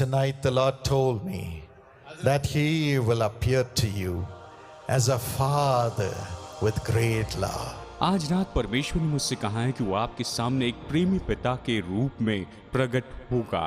Tonight the Lord told me that He will appear to you as a father with great love. आज रात परमेश्वर ने मुझसे कहा है कि वो आपके सामने एक प्रेमी पिता के रूप में प्रकट होगा।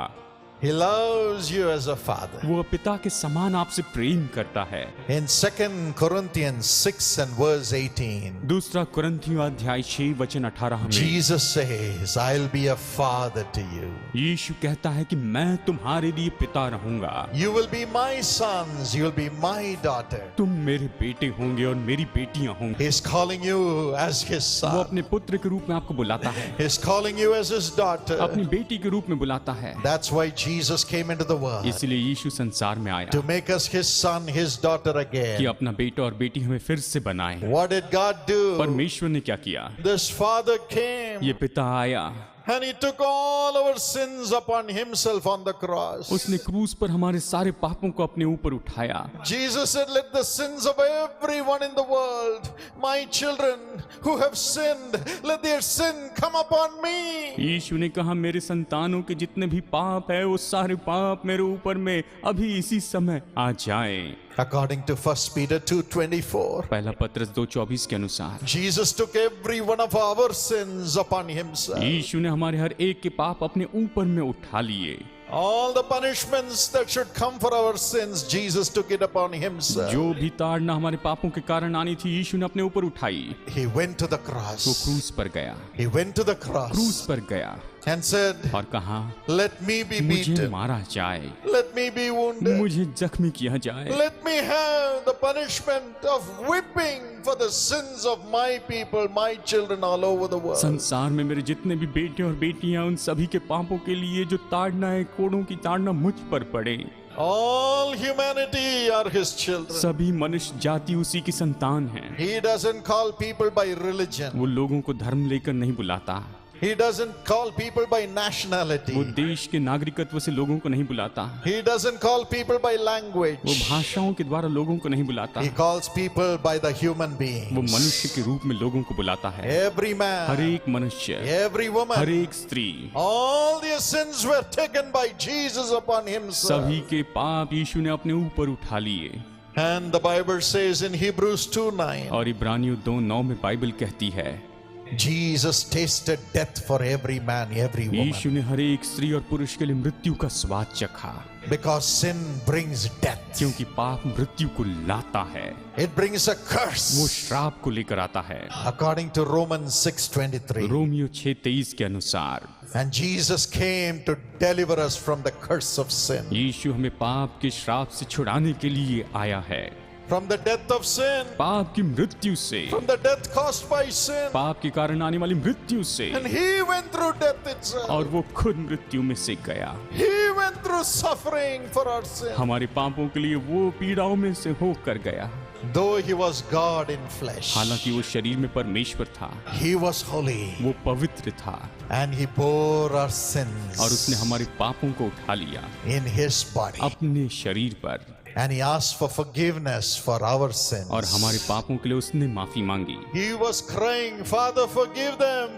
He loves you as a father. वो पिता के समान आपसे प्रेम करता है। In 2 Corinthians 6 and verse 18, दूसरा कुरिन्थियों अध्याय 6 वचन 18 में Jesus says, I'll be a father to you. यीशु कहता है कि मैं तुम्हारे लिए पिता रहूंगा। You will be my sons, you will be my daughter. तुम मेरे बेटे होंगे और मेरी बेटियां होंगी। He's calling you as his वो son. अपने पुत्र के रूप में आपको बुलाता है, He's calling you as his daughter. अपनी बेटी के रूप में बुलाता है। That's why Jesus came into the world, इसलिए यीशु संसार में आया to make us his son, his daughter कि again. अपना बेटा और बेटी हमें फिर से बनाए। What did God do? परमेश्वर ने क्या किया? This father came ये पिता आया, and he took all our sins upon himself on the cross. उसने क्रूस पर हमारे सारे पापों को अपने ऊपर उठाया। Jesus said, let the sins of everyone in the world, my children who have sinned, let their sin come upon me. यीशु ने कहा मेरे संतानों के जितने भी पाप है वो सारे पाप मेरे ऊपर में अभी इसी समय आ जाएं। According to 1 Peter 2:24, पहला पत्रस 2:24 के अनुसार Jesus took every one of our sins upon himself. यीशु ने हमारे हर एक के पाप अपने ऊपर में उठा लिए। All the punishments that should come for our sins, Jesus took it upon himself. जो भी ताड़ना हमारे पापों के कारण आनी थी यीशु ने अपने ऊपर उठाई। He went to the वो cross. क्रूस पर गया, He went to the क्रूस cross पर गया and said, और कहा let me be मुझे beaten. मारा जाए, Let me be wounded. मुझे जख्मी किया जाए, Let me have the punishment of whipping for the sins of my people, my children all over the world. संसार में मेरे जितने भी बेटे और बेटियां उन सभी के पापों के लिए जो ताड़ना है, कोड़ों की ताड़ना मुझ पर पड़े। All humanity are his children. सभी मनुष्य जाति उसी की संतान है। He doesn't call people by religion. वो लोगों को धर्म लेकर नहीं बुलाता, He doesn't call people by वो nationality. देश के नागरिकत्व से लोगों को नहीं बुलाता, He doesn't call people by वो language. भाषाओं के द्वारा लोगों को नहीं बुलाता, He calls people by the human वो being. मनुष्य के रूप में लोगों को बुलाता है। Every हर man, एक मनुष्य, every हर woman, एक स्त्री, all their sins were taken by Jesus upon himself. सभी के पाप यीशु ने अपने ऊपर उठा लिए। And the Bible says in Hebrews 2:9, और इब्रानियों 2:9 में बाइबल कहती है Jesus tasted death for every man, every Yeshu woman. ने हर एक स्त्री और पुरुष के लिए मृत्यु का स्वाद चखा, Because sin brings death. क्योंकि पाप मृत्यु को लाता है, It brings a वो curse. श्राप को लेकर आता है। According to Romans 6:23. रोमियो 6:23 के अनुसार And Jesus came to deliver us from the curse of sin. यीशु हमें पाप के श्राप से छुड़ाने के लिए आया है, From the death of sin. पाप की मृत्यु से, From the death caused by sin. पाप के कारण आने वाली मृत्यु से। And he went through death itself. और वो खुद मृत्यु में से गया, He went through suffering for our sin. हमारे पापों के लिए वो पीड़ाओं में से होकर गया। Though he was God in flesh, हालांकि वो शरीर में परमेश्वर था, he was holy. वो पवित्र था And he bore our और sins उसने हमारे पापों को उठा लिया in his body. अपने शरीर पर, And he asked for forgiveness for our sins. और हमारे पापों के लिए उसने माफी मांगी। He was crying, Father, forgive them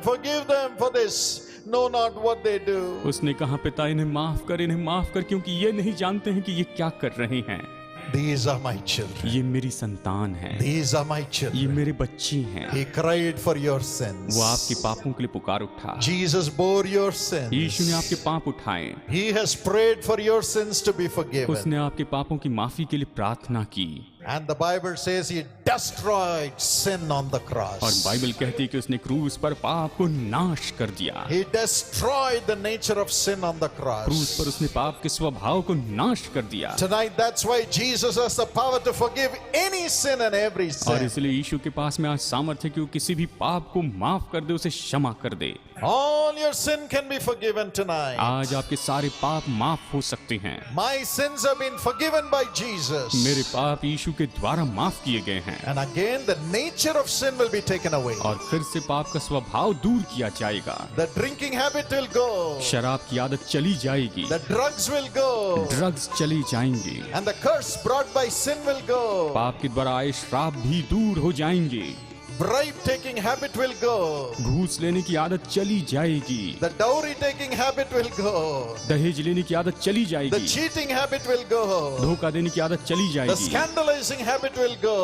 for this. Know not what they do. उसने कहा पिता इन्हें माफ कर, क्योंकि ये नहीं जानते हैं कि ये क्या कर रहे हैं। These are my children. ये मेरी संतान है, These are my ये children. मेरे बच्चे हैं। He cried for your sins. वो आपके पापों के लिए पुकार उठा, Jesus bore your यीशु ने sins. आपके पाप उठाए, He has prayed for your sins to be forgiven. उसने आपके पापों की माफी के लिए प्रार्थना की। And the Bible says he destroyed sin on the और cross. बाइबल कहती है कि उसने क्रूस पर पाप को नाश कर दिया। He destroyed the nature of sin on the क्रूस cross. पर उसने पाप के स्वभाव को नाश कर दिया। Tonight, that's why Jesus has the power to forgive any sin and every और sin. इसलिए यीशु के पास में आज सामर्थ्य है कि वो किसी भी पाप को माफ कर दे, उसे क्षमा कर दे। All your sin can be forgiven tonight. आज आपके सारे पाप माफ हो सकते हैं। My sins have been forgiven by Jesus. मेरे पाप यीशु के द्वारा माफ किए gए हैं। And again, the nature of sin will be taken away. और फिर से पाप का स्वभाव दूर किया जाएगा। The drinking habit will go. शराब की आदत चली जाएगी, The drugs will go. Drugs चली जाएंगी, And the curse brought by sin will go. पाप के द्वारा आए श्राप भी दूर हो जाएंगे। bribe taking habit will go. घूस लेने की आदत चली जाएगी, The dowry taking habit will go. दहेज लेने की आदत चली The जाएगी, cheating habit will go. धोखा देने की आदत चली The जाएगी, scandalizing habit will go.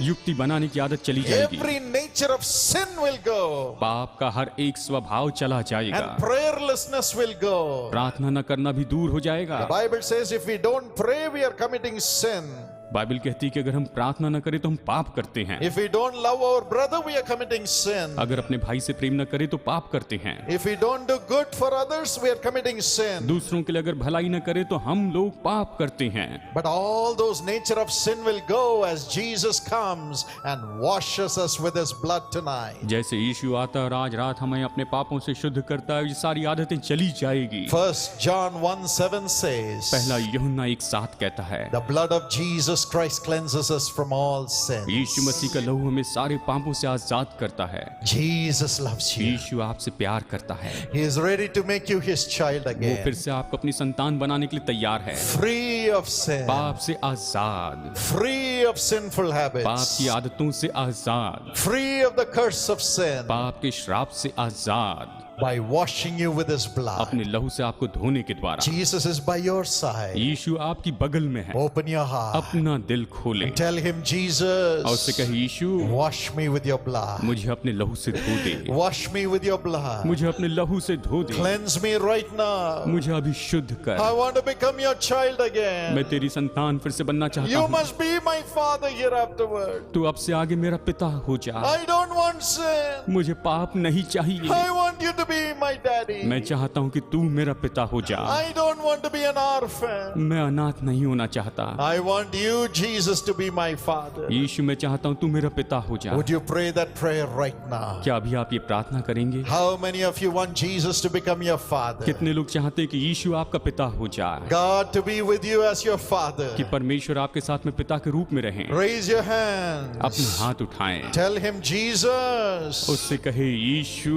युक्ति बनाने की आदत चली जाएगी, Every nature of sin will go. पाप का हर एक स्वभाव चला जाएगा, And prayerlessness will go. प्रार्थना न करना भी दूर हो जाएगा। The Bible says if we don't pray, we are committing sin. Bible कहती है कि अगर हम प्रार्थना न करें तो हम पाप करते हैं, If we don't love our brother, we are committing sin. अगर अपने भाई से प्रेम न करें तो पाप करते हैं, If we don't do good for others, we are committing sin. दूसरों के लिए अगर भलाई न करें तो हम लोग पाप करते हैं। But all those nature of sin will go as Jesus comes and washes us with his blood tonight. जैसे यीशु आता और आज रात हमें अपने पापों से शुद्ध करता है, ये सारी आदतें चली जाएगी। 1 John 1:7 says, पहला यूहन्ना 1:7 कहता है, the blood of Jesus Christ cleanses us from all sin. यीशु मसीह का लहू हमें सारे पापों से आजाद करता है। Jesus loves you. यीशु आपसे प्यार करता है, He is ready to make you his child वो फिर again. से आपको अपनी संतान बनाने के लिए तैयार है, Free of sin. पाप से आजाद, Free of sinful पाप habits. की आदतों से आजाद, Free of the curse of sin. पाप के श्राप से आजाद, By washing you with his blood. अपने लहू से आपको धोने के द्वारा। Jesus is by your side. यीशु आपकी बगल में है, Open your heart. अपना दिल खोले Tell him, और उससे Jesus, कहे, यीशु wash me with your blood. मुझे अपने लहू से धो दे, Wash me with your blood. मुझे अपने लहू से धो दे, Cleanse me right now. मुझे अभी शुद्ध I कर। want to become your child मैं again. तेरी संतान फिर से बनना चाहता You हूँ, must be my father hereafterward. तू अब से आगे मेरा पिता हो जा। I don't want sin. मुझे पाप नहीं चाहिए, I want you to be my daddy. मैं चाहता हूँ कि तू मेरा पिता हो जा। I don't want to be an orphan. मैं अनाथ नहीं होना चाहता। I want you, Jesus, to be my father. यीशु मैं चाहता हूँ तू मेरा पिता हो जा। Would you pray that prayer right now? क्या अभी आप ये प्रार्थना करेंगे? How many of you want Jesus to become your father? कितने लोग चाहते हैं कि यीशु आपका पिता हो जाए, God to be with you as your father? कि परमेश्वर आपके साथ में पिता के रूप में रहें? Raise your hands. अपने हाथ उठाएं, Tell him, Jesus, उससे कहे, यीशु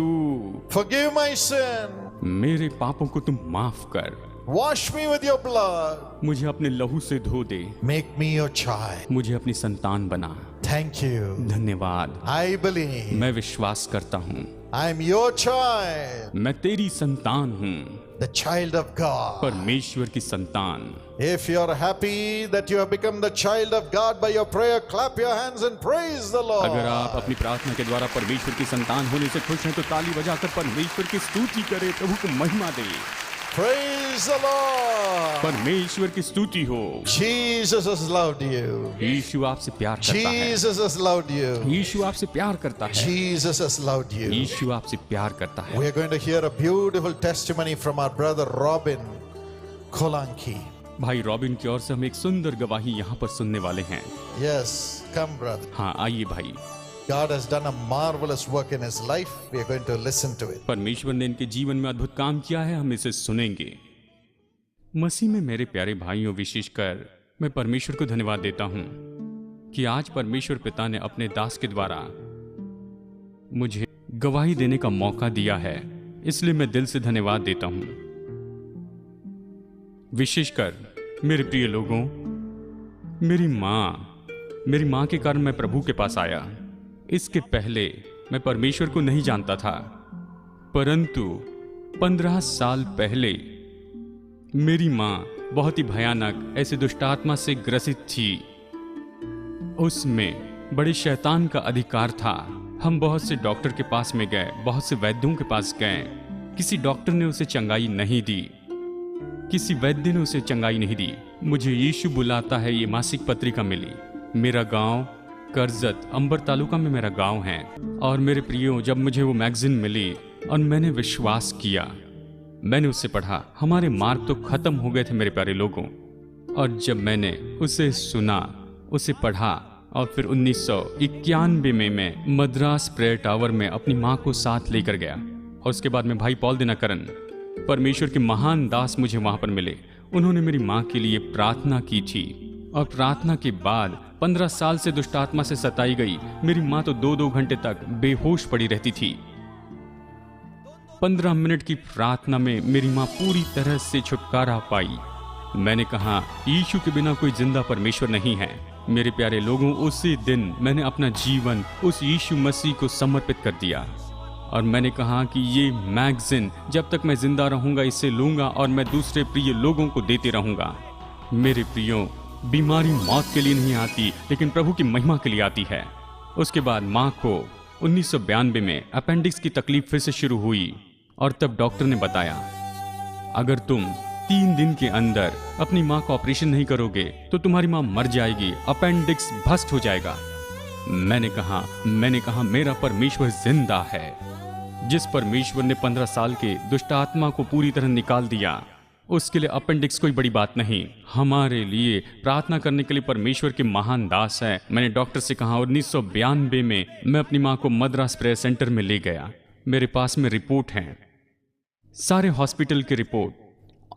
forgive my sin. मेरे पापों को तुम माफ कर, Wash me with your blood. मुझे अपने लहू से धो दे, Make me your child. मुझे अपनी संतान बना। Thank you. धन्यवाद, I believe. मैं विश्वास करता हूँ, I'm your child. मैं तेरी संतान हूँ, The child of God. परमेश्वर की संतान। If you're happy that you have become the child of God by your prayer, clap your hands and praise the Lord. अगर आप अपनी प्रार्थना के द्वारा परमेश्वर की संतान होने से खुश हैं तो ताली बजाकर परमेश्वर की स्तुति करें, प्रभु को महिमा दें। Praise the Lord. परमेश्वर की स्तुति हो। Jesus has loved you. यीशु आपसे प्यार करता है, Jesus has loved you. यीशु आपसे प्यार करता है, Jesus has loved you. यीशु आपसे प्यार करता है। We are going to hear a beautiful testimony from our brother Robin Kolanki. भाई रॉबिन की ओर से हम एक सुंदर गवाही यहाँ पर सुनने वाले हैं। Yes, come brother. हाँ आइए भाई, God has done a marvelous work in his life. We are going to listen to it. परमेश्वर ने इनके जीवन में अद्भुत काम किया है, हम इसे सुनेंगे। मसीह में मेरे प्यारे भाइयों, विशेषकर मैं परमेश्वर को धन्यवाद देता हूँ कि आज परमेश्वर पिता ने अपने दास के द्वारा मुझे गवाही देने का मौका दिया है, इसलिए मैं दिल से धन्यवाद देता हूँ। विशेषकर मेरे प्रिय लोगों, मेरी माँ के कारण मैं प्रभु के पास आया। इसके पहले मैं परमेश्वर को नहीं जानता था, परंतु 15 साल पहले मेरी माँ बहुत ही भयानक ऐसे दुष्टात्मा से ग्रसित थी। उसमें बड़े शैतान का अधिकार था। हम बहुत से डॉक्टर के पास में गए, बहुत से वैद्यों के पास गए, किसी डॉक्टर ने उसे चंगाई नहीं दी, किसी वैद्य ने उसे चंगाई नहीं दी। मुझे यीशु बुलाता है ये मासिक पत्रिका मिली। मेरा गांव करजत अंबर तालुका में मेरा गांव है। और मेरे प्रियो, जब मुझे वो मैगजीन मिली और मैंने विश्वास किया, मैंने उसे पढ़ा, हमारे मार्ग तो खत्म हो गए थे मेरे प्यारे लोगों। और जब मैंने उसे सुना, उसे पढ़ा, और फिर 1991 में मैं मद्रास प्रेयर टावर में अपनी माँ को साथ लेकर गया। और उसके बाद में भाई पॉल दिनकरन, परमेश्वर के महान दास, मुझे वहां पर मिले। उन्होंने मेरी माँ के लिए प्रार्थना की थी। और प्रार्थना के बाद 15 साल से दुष्टात्मा से सताई गई मेरी माँ तो 2-2 घंटे तक बेहोश पड़ी रहती थी। 15 मिनट की प्रार्थना में मेरी माँ पूरी तरह से छुटकारा पाई। मैंने कहा, यीशु के बिना कोई जिंदा परमेश्वर नहीं है। मेरे प्यारे लोगों, उसी दिन मैंने अपना जीवन उस यीशु मसीह को समर्पित कर दिया और मैंने कहा कि ये मैगजीन जब तक मैं जिंदा रहूंगा इसे लूंगा और मैं दूसरे प्रिय लोगों को देते रहूंगा। मेरे प्रियो, बीमारी मौत के लिए नहीं आती लेकिन प्रभु की महिमा के लिए आती है। उसके बाद माँ को 1992 में अपेंडिक्स की तकलीफ फिर से शुरू हुई और तब डॉक्टर ने बताया, अगर तुम 3 दिन के अंदर अपनी माँ का ऑपरेशन नहीं करोगे तो तुम्हारी माँ मर जाएगी, अपेंडिक्स भस्म हो जाएगा। मैंने कहा मेरा परमेश्वर जिंदा है। जिस परमेश्वर ने 15 साल के दुष्ट आत्मा को पूरी तरह निकाल दिया, उसके लिए अपेंडिक्स कोई बड़ी बात नहीं। हमारे लिए प्रार्थना करने के लिए परमेश्वर के महान दास है। मैंने डॉक्टर से कहा और 1992 में मैं अपनी माँ को मद्रास प्रेयर सेंटर में ले गया। मेरे पास में रिपोर्ट हैं, सारे हॉस्पिटल की रिपोर्ट।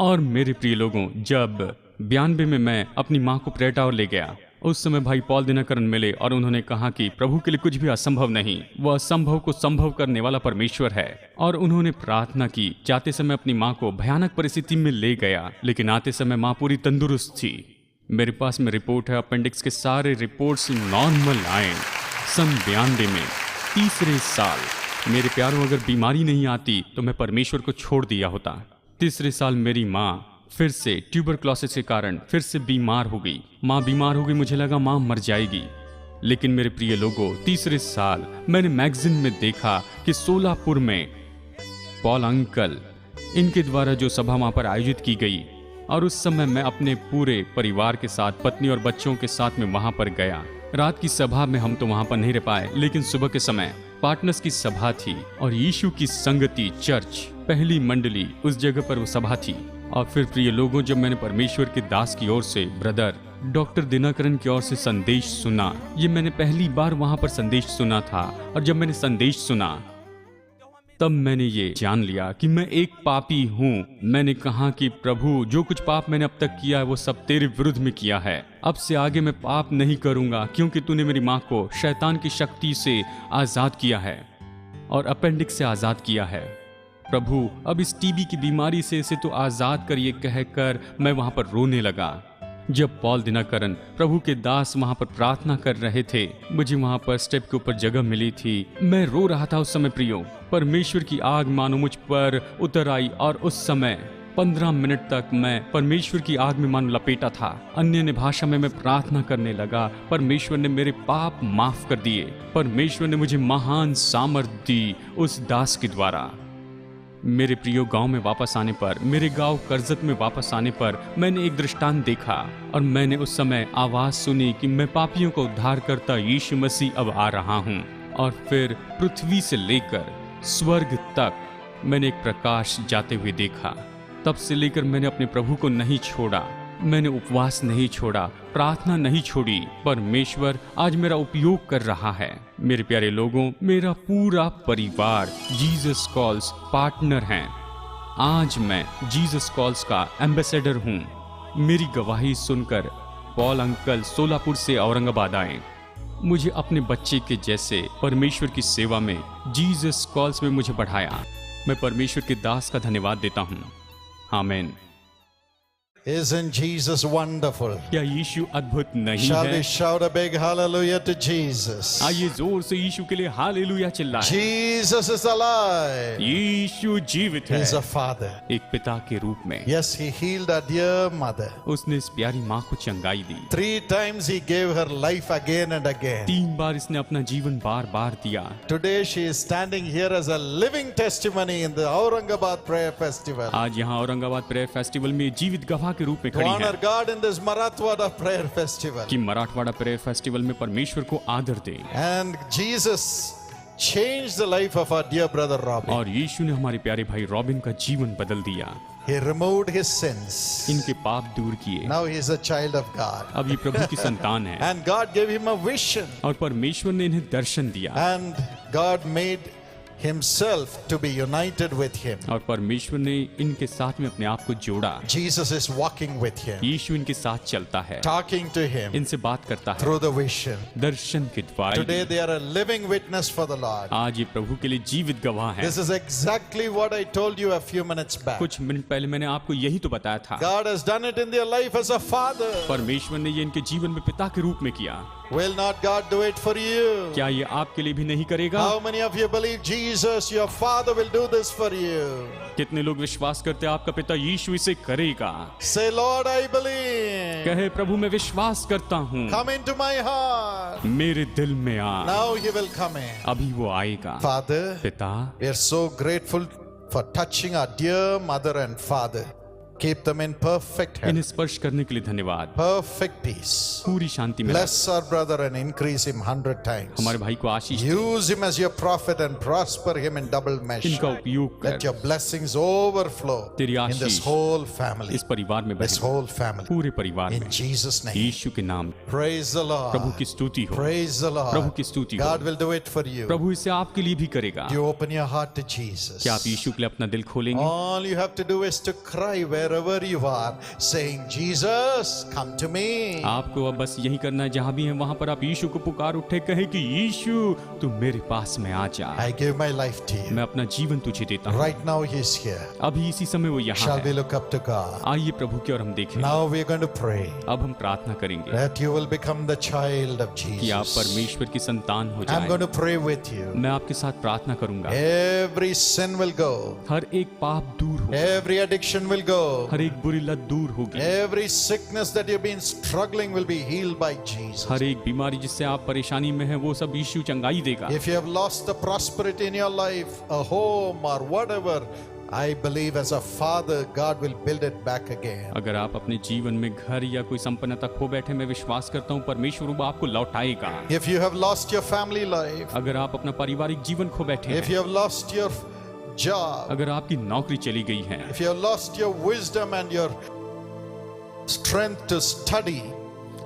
और मेरे प्रिय लोगों, जब 92 में मैं अपनी माँ को प्रेयर टावर ले गया, उस समय भाई पॉल दिनकरन मिले और उन्होंने कहा कि प्रभु के लिए कुछ भी असंभव नहीं, वह असंभव को संभव करने वाला परमेश्वर है। और उन्होंने प्रार्थना की। जाते समय अपनी माँ को भयानक परिस्थिति में ले गया, लेकिन आते समय माँ पूरी तंदुरुस्त थी। मेरे पास में रिपोर्ट है, अपेंडिक्स के सारे रिपोर्ट्स नॉर्मल आए। सन 92 में 3रे साल मेरे प्यारों, अगर बीमारी नहीं आती तो मैं परमेश्वर को छोड़ दिया होता। 3रे साल मेरी माँ फिर से ट्यूबरक्लोसिस के कारण फिर से बीमार हो गई। माँ बीमार हो गई, मुझे लगा माँ मर जाएगी। लेकिन मेरे प्रिय लोगों, 3रे साल मैंने मैगजीन में देखा कि सोलापुर में पॉल अंकल, इनके द्वारा जो सभा वहाँ पर आयोजित की गई, और उस समय मैं अपने पूरे परिवार के साथ, पत्नी और बच्चों के साथ में वहाँ पर गया। रात की सभा में हम तो वहाँ पर नहीं रह पाए, लेकिन सुबह के समय पार्टनर्स की सभा थी और यीशु की संगति चर्च पहली मंडली उस जगह पर वो सभा थी। और फिर प्रिय लोगों, जब मैंने परमेश्वर के दास की ओर से ब्रदर डॉक्टर दिनकरन की ओर से संदेश सुना, ये मैंने पहली बार वहां पर संदेश सुना था। और जब मैंने संदेश सुना तब मैंने ये जान लिया कि मैं एक पापी हूँ। मैंने कहा कि प्रभु, जो कुछ पाप मैंने अब तक किया है वो सब तेरे विरुद्ध में किया है। अब से आगे मैं पाप नहीं करूंगा, क्योंकि तूने मेरी माँ को शैतान की शक्ति से आजाद किया है और अपेंडिक्स से आजाद किया है। प्रभु, अब इस टीबी की बीमारी से इसे तो आजाद करिए कहकर मैं वहां पर रोने लगा। जब पॉल दिनकरन प्रभु के दास वहां पर प्रार्थना कर रहे थे, मुझे वहां पर स्टेप के ऊपर जगह मिली थी। मैं रो रहा था उस समय प्रियो। परमेश्वर की आग मानो मुझ पर उतर आई और उस समय 15 मिनट तक मैं परमेश्वर की आग में मानो लपेटा था। अन्य भाषा में मैं प्रार्थना करने लगा। परमेश्वर ने मेरे पाप माफ कर दिए। परमेश्वर ने मुझे महान सामर्थ्य दी उस दास के द्वारा। मेरे प्रियो, गांव में वापस आने पर, मेरे गांव करजत में वापस आने पर मैंने एक दृष्टांत देखा और मैंने उस समय आवाज सुनी कि मैं पापियों का उद्धार करता यीशु मसीह अब आ रहा हूं। और फिर पृथ्वी से लेकर स्वर्ग तक मैंने एक प्रकाश जाते हुए देखा। तब से लेकर मैंने अपने प्रभु को नहीं छोड़ा, मैंने उपवास नहीं छोड़ा, प्रार्थना नहीं छोड़ी। परमेश्वर आज मेरा उपयोग कर रहा है। मेरे प्यारे लोगों, मेरा पूरा परिवार जीसस कॉल्स पार्टनर हैं। आज मैं जीसस कॉल्स का एम्बेसडर हूँ। मेरी गवाही सुनकर पॉल अंकल सोलापुर से औरंगाबाद आए। मुझे अपने बच्चे के जैसे परमेश्वर की सेवा में जीसस कॉल्स में मुझे बढ़ाया। मैं परमेश्वर के दास का धन्यवाद देता हूँ। आमीन। Isn't Jesus wonderful? क्या यीशु अद्भुत नहीं Shall है? we shout a big hallelujah to Jesus? आइए जोर से यीशु के लिए हालेलुया चिल्लाएं। Jesus is alive. यीशु जीवित है, He's a father. एक पिता के रूप में। Yes, he healed our dear mother. उसने इस प्यारी माँ को चंगाई दी। 3 times he gave her life again and again. 3 बार इसने अपना जीवन बार बार दिया। Today she is standing here as a living testimony in the Aurangabad Prayer Festival. आज यहाँ औरंगाबाद प्रेयर फेस्टिवल में जीवित गवाह के रूप में To खड़ी honor है God in this Marathwada Prayer Festival. कि मराठवाड़ा प्रेयर फेस्टिवल में परमेश्वर को आदर दे। And Jesus changed the life of our dear brother Robin. और यीशु ने हमारे प्यारे भाई रॉबिन का जीवन बदल दिया। He removed his sins. इनके पाप दूर किए। Now he is a child of God. अब ये प्रभु की संतान है And God gave him a vision. और परमेश्वर ने इन्हें दर्शन दिया। And God made himself to be united with him. और परमेश्वर ने इनके साथ में अपने आप को जोड़ा। Jesus is walking with him, यीशु इनके साथ चलता है, talking to him इनसे बात करता है through the vision. दर्शन के द्वारा। Today they are a living witness for the Lord. आज ये प्रभु के लिए जीवित गवाह हैं। This is exactly what I told you a few minutes back. कुछ मिनट पहले मैंने आपको यही तो बताया था। God has done it in their life as a father. परमेश्वर ने ये इनके जीवन में पिता के रूप में किया। Will not God do it for you? क्या ये आपके लिए भी नहीं करेगा? How many of you believe Jesus, your father, will do this for you? कितने लोग विश्वास करते हैं आपका पिता यीशु इसे करेगा? Say, Lord, I believe. कहे प्रभु मैं विश्वास करता हूँ, Come into my heart. मेरे दिल में आ। Now he will come in. अभी वो आएगा। Father, पिता, we are so grateful for touching our dear mother and father. Keep them in perfect health, इन्हें स्पर्श करने के लिए धन्यवाद। perfect peace. पूरी शांति में Bless our brother and increase him 100 times. हमारे भाई को आशीष दे। Use him as your prophet and prosper him in double इनका measure. उपयोग Let कर your blessings overflow तेरी in this Ashish whole family. इस परिवार में This बहे, whole family. पूरे परिवार में In Jesus' name. यीशु के नाम। Praise the Prabhu Lord. की स्तुति हो, Praise the प्रभु Lord. की स्तुति हो। God will do it for you. प्रभु इसे आपके लिए भी करेगा। You open your heart to Jesus. क्या आप यीशु के लिए अपना दिल खोलेंगे? All you have to do is to cry wherever you are, saying, Jesus, come to me. आपको अब बस यही करना है, जहाँ भी है वहाँ पर आप यीशु को पुकार उठे, कहे कि यीशु तू मेरे पास में आ जा। I give my life to you. मैं अपना जीवन तुझे देता हूँ। Right now he is here. अभी इसी समय वो यहाँ Shall we है। look up to God? आइए प्रभु की ओर हम देखें। Now we are going to pray अब हम प्रार्थना करेंगे that you will become the child of कि आप Jesus. परमेश्वर की संतान हो I'm going जाए। to pray with you. मैं आपके साथ प्रार्थना करूंगा। Every sin will go. हर एक पाप दूर हो, Every addiction will go. हर एक बुरी लत दूर होगी, Every sickness that you've been struggling will be healed by Jesus. हर एक बीमारी जिससे आप परेशानी में हैं वो सब यीशु चंगाई देगा। If you have lost the prosperity in your life, a home or whatever, I believe as a father, God will build it back again. अगर आप अपने जीवन में घर या कोई संपन्नता खो बैठे, मैं विश्वास करता हूँ परमेश्वर वो आपको लौटाएगा। If you have lost your family life, अगर आप अपना पारिवारिक जीवन खो बैठे if हैं, you have lost your job, अगर आपकी नौकरी चली गई है, if you have lost your wisdom and your strength to study,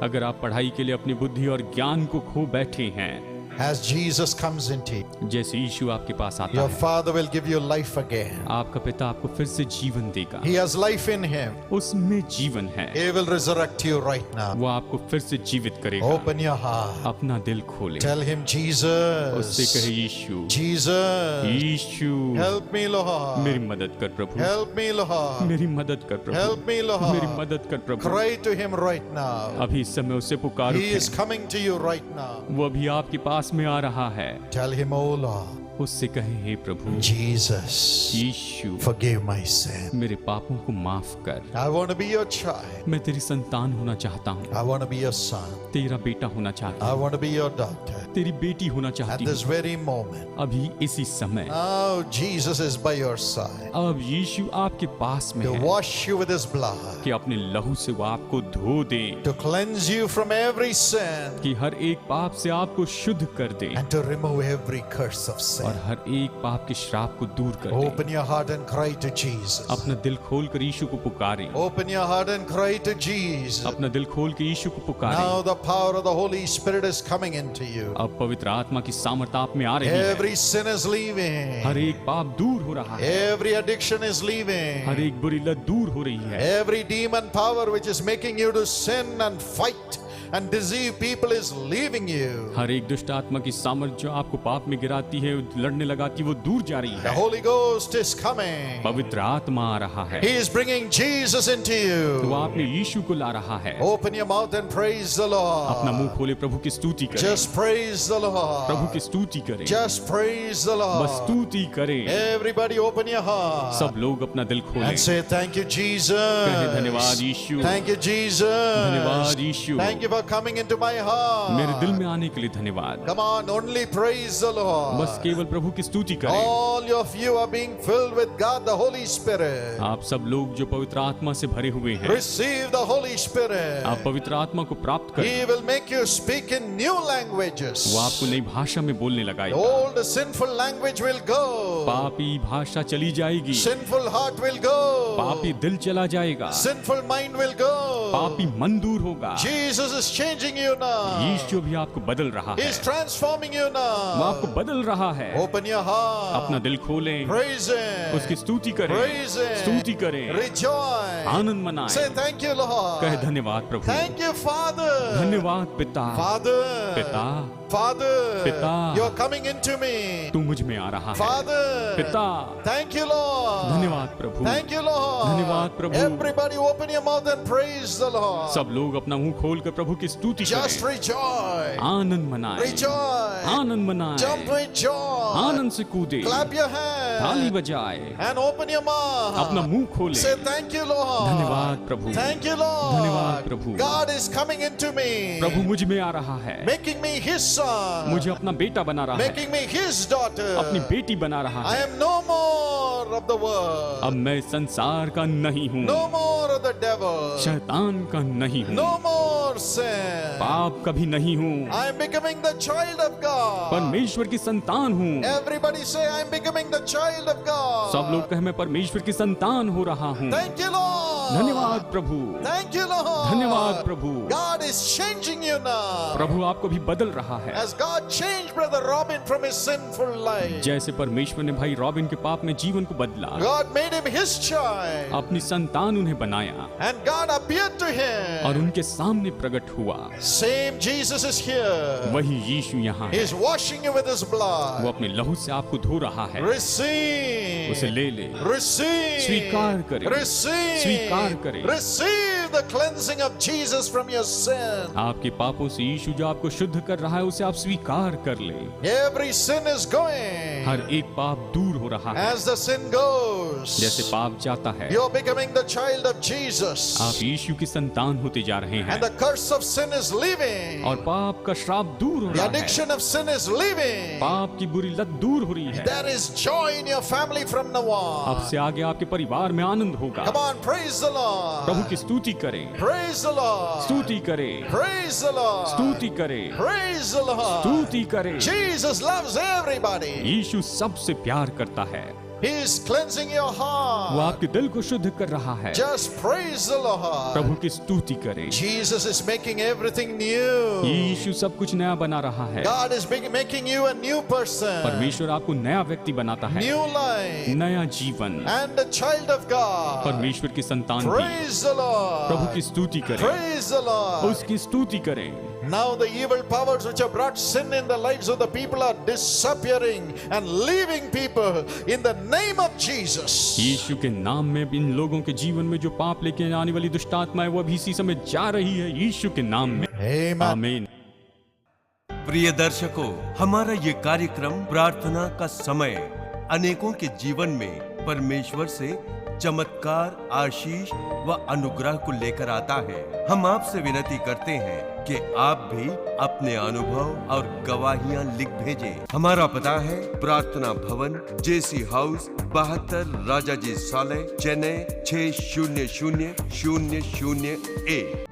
अगर आप पढ़ाई के लिए अपनी बुद्धि और ज्ञान को खो बैठे हैं, as Jesus comes into you, जैसे यीशु आपके पास आता your है, Father will give you life again. आपका पिता आपको फिर से जीवन देगा। He has life in him. उसमें जीवन है, He will resurrect you right now. वो आपको फिर से जीवित करेगा। Open your heart. अपना दिल खोले, Tell him, उससे कहे Jesus, यीशु, Jesus, यीशु help me, मेरी Lord. मदद कर प्रभु, Help me, Lord. मेरी मदद कर प्रभु, Help me, मेरी Lord. मदद कर प्रभु। Cry to him right now. अभी इस समय उससे पुकार He is उठे, coming to you right now. वो अभी आपके पास में आ रहा है। Tell him, oh Lord, उससे कहे हे प्रभु Jesus, Yeshu forgive my sin. मेरे पापों को माफ कर। I want to be your child. मैं तेरी संतान होना चाहता हूँ, I want to be your son. तेरा बेटा होना चाहता I हूँ, want to be your daughter. तेरी बेटी होना At चाहती this हूँ। very moment, अभी इसी समय now Jesus is by your side अब यीशु आपके पास में to है wash you with his blood, कि अपने लहू से वो आपको धो दे, to cleanse you from every sin, कि हर एक पाप से आपको शुद्ध कर दे and to remove every curse of sin. और हर एक पाप के श्राप को दूर कर दे। Open your heart and cry to Jesus. अपना दिल खोल कर यीशु को पुकारे, Open your heart and cry to Jesus. अपना दिल खोल के यीशु को पुकारे। Now the power of the Holy Spirit is coming into you. अब पवित्र आत्मा की सामर्थ्य आप में आ रही है, Every sin is leaving. हर एक पाप दूर हो रहा है, Every addiction is her leaving. एक बुरी लत दूर हो रही है, Every demon power which is making you to sin and fight and deceive people is leaving you. हर एक दुष्ट आत्मा की सामर्थ्य जो आपको पाप में गिराती है, लड़ने लगाती है, वो दूर जा रही The है। Holy Ghost is coming. पवित्र आत्मा आ रहा है, He is bringing Jesus into वो you. आप में यीशु को ला रहा है। Open your mouth and praise the अपना मुंह Lord. खोले, प्रभु की स्तुति करें, Just praise the प्रभु की Lord. स्तुति करें, Just praise the बस Lord. स्तुति करें। Everybody open your heart सब लोग अपना दिल खोलें, and say thank you कहें धन्यवाद Jesus. यीशु, Thank you धन्यवाद Jesus. Yeshu, Thank you for coming into my मेरे दिल heart. में आने के लिए धन्यवाद। Come on, only praise the बस Lord. केवल प्रभु की स्तुति करें। All of you are being filled with God the Holy Spirit. आप सब लोग जो पवित्र आत्मा से भरे हुए हैं, Receive the Holy Spirit. आप पवित्र आत्मा को प्राप्त करें। He will make you speak in new languages. वो आपको नई भाषा में बोलने The लगाएगा, old sinful language will go. पापी भाषा चली जाएगी, Sinful heart will go. पापी दिल चला जाएगा, Sinful mind will go. पापी मन दूर होगा। Jesus is is changing you now. यीशु भी आपको बदल रहा है, He's transforming you वो now. आपको बदल रहा है। Open your heart. अपना दिल खोलें, Praise Him. उसकी स्तुति करें, Praise Him. स्तुति करें, Rejoice. आनंद मनाएं, Say thank you, Lord. कहे धन्यवाद प्रभु, Thank you, Father. धन्यवाद पिता, Father. पिता, Father. पिता। You're coming into me. तू मुझ में आ रहा है, Father. पिता, Thank you, Lord. धन्यवाद प्रभु, Thank you, Lord. धन्यवाद प्रभु। Everybody open your mouth and praise the Lord. सब लोग अपना मुंह खोल कर प्रभु की स्तुति Just करें, rejoice. आनंद मनाएं, Rejoice. आनंद मनाएं, Jump with joy. आनंद से कूदे, Clap your ताली hands. बजाए, And open your mouth. अपना मुंह खोले, Say thank you, Lord. धन्यवाद प्रभु, Thank you, Lord. धन्यवाद प्रभु। God is coming into me. प्रभु मुझ में आ रहा है, Making me His son. मुझे अपना बेटा बना रहा है, Making me His daughter. अपनी बेटी बना रहा I है। am no more of the world. अब मैं संसार का नहीं हूँ, No more of the devil. शैतान का नहीं हूँ, No more sin. पाप का भी नहीं हूँ, I am becoming the child of God. परमेश्वर की संतान हूँ। Everybody say I am becoming the child of God. सब लोग कहे मैं परमेश्वर की संतान हो रहा हूँ। Thank you, Lord. धन्यवाद प्रभु, Thank you, Lord. धन्यवाद प्रभु। God is changing you now. प्रभु आपको भी बदल रहा है, As God changed Brother Robin from his sinful life. जैसे परमेश्वर ने भाई रॉबिन के पाप में जीवन को बदला, God made him His child. अपनी संतान उन्हें बनाया And God appeared to him. और उनके सामने प्रकट हुआ। Same Jesus is here. वही यीशु यहाँ He है, is washing you with His वो blood. अपने लहू से आपको धो रहा है। Receive. उसे ले ले, Receive. स्वीकार करें, Receive. स्वीकार करें। Receive the cleansing of Jesus from your sin. आपके पापों से यीशु जो आपको शुद्ध कर रहा है उसे आप स्वीकार कर ले। Every sin is going. हर एक पाप दूर हो रहा है, As the sin goes, जैसे पाप जाता है you're becoming the child of Jesus. आप यीशु की संतान होते जा रहे हैं And the curse of sin is leaving. और पाप का श्राप दूर हो The रहा है, addiction of sin is leaving. पाप की बुरी लत दूर हो रही है। There is joy in your family from now अब on. से आगे आपके परिवार में आनंद होगा। Come on, praise the Prabhu Lord. की स्तुति करें, Praise the Lord. स्तुति करें, Praise the Lord. स्तुति करें, Praise the Lord. स्तुति करें। Jesus loves everybody. यीशु सबसे प्यार करता है, He is cleansing your वो heart. आपके दिल को शुद्ध कर रहा है। Just praise the Lord. प्रभु की स्तुति करें। Jesus is making everything new. यीशु सब कुछ नया बना रहा है। God is making you a new person. परमेश्वर आपको नया व्यक्ति बनाता है, New life. नया जीवन। And a child of God. परमेश्वर की संतान भी Praise the प्रभु Lord. की स्तुति करें, Praise the Lord. उसकी स्तुति करें। Now the evil powers which have brought sin in the lives of the people are disappearing and leaving people in the name of Jesus. यीशु के नाम में इन लोगों के जीवन में जो पाप लेके आने वाली दुष्ट आत्माएं वो अभी इसी समय जा रही है यीशु के नाम में। Amen. आमीन। प्रिय दर्शकों, हमारा ये कार्यक्रम प्रार्थना का समय अनेकों के जीवन में परमेश्वर से चमत्कार, आशीष व अनुग्रह को लेकर आता है। हम आपसे विनती करते हैं कि आप भी अपने अनुभव और गवाहियां लिख भेजें। हमारा पता है प्रार्थना भवन, जेसी हाउस, 72 राजाजी साले, चेन्नई 600001।